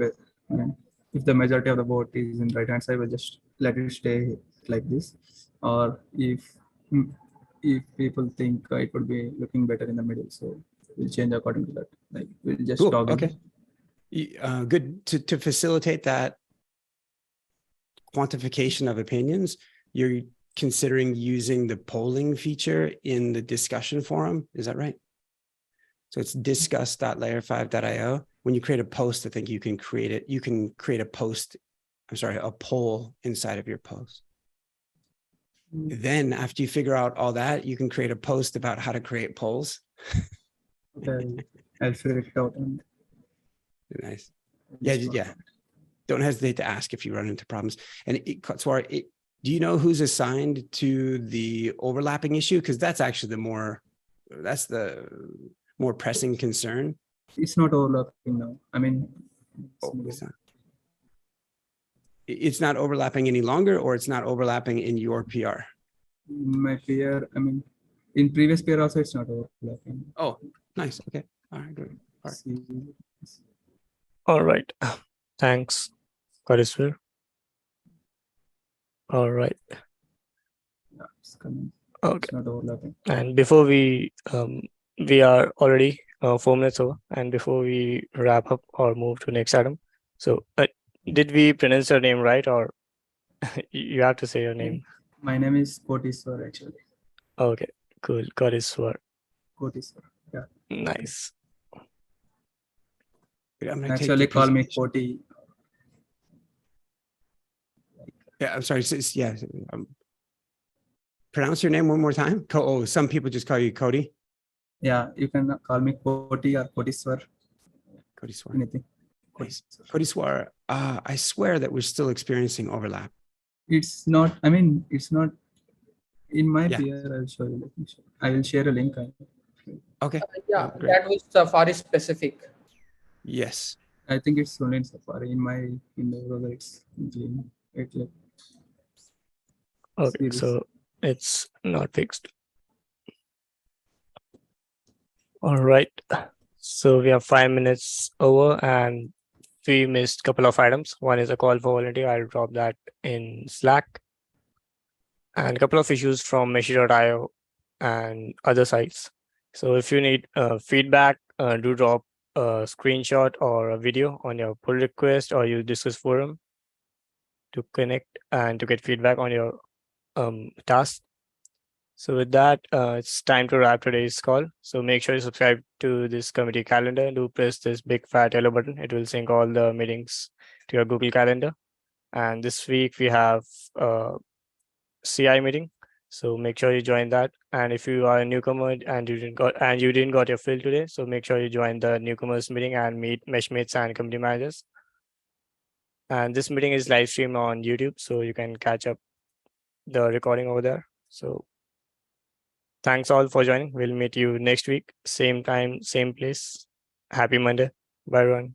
If the majority of the vote is in right hand side, we'll just let it stay like this. Or if people think it would be looking better in the middle, so we'll change according to that. Like we'll just Cool. toggle. Okay. Good to facilitate that quantification of opinions. You're considering using the polling feature in the discussion forum. Is that right? So it's discuss.layer5.io. When you create a post, I think you can create it. You can create a post, a poll inside of your post. Then after you figure out all that, you can create a post about how to create polls. Okay, I'll figure it out. Nice. Yeah. Don't hesitate to ask if you run into problems. And Katswar, do you know who's assigned to the overlapping issue? Because that's actually the more pressing concern. It's not overlapping now. I mean, it's not overlapping any longer, or it's not overlapping in your PR? My PR, I mean, in previous PR also, it's not overlapping. Oh, nice. Okay. All right, good. All right. All right. Thanks, Kariswar. All right. Yeah, it's coming. Okay. It's not overlapping. And before we are already 4 minutes over, and before we wrap up or move to next item, so did we pronounce your name right, or you have to say your name? My name is Kotiswar actually. Okay, cool. Kariswar. Kotiswar. Yeah. Nice. Actually, call me Koti. Yeah, I'm sorry. Yeah. Pronounce your name one more time. Some people just call you Cody. Yeah, you can call me Koti or Kotiswar. Kotiswar. Anything. Nice. Kotiswar, I swear that we're still experiencing overlap. It's not, I mean, it's not in my PR. I'll show you. I will share a link. Okay. Yeah, that was Safari specific. Yes. I think it's only in Safari. In the browser, it's clean. Okay, so it's not fixed. All right. So we have 5 minutes over, and we missed a couple of items. One is a call for volunteer. I'll drop that in Slack. And a couple of issues from Meshi.io and other sites. So if you need feedback, do drop a screenshot or a video on your pull request, or use Discuss forum to connect and to get feedback on your task. So with that, it's time to wrap today's call. So make sure you subscribe to this committee calendar. Do press this big fat yellow button. It will sync all the meetings to your Google Calendar. And this week we have a CI meeting. So make sure you join that. And if you are a newcomer and you didn't got your fill today, so make sure you join the newcomers meeting and meet meshmates and community managers. And this meeting is live streamed on YouTube, so you can catch up the recording over there. So thanks all for joining. We'll meet you next week, same time, same place. Happy Monday. Bye, everyone.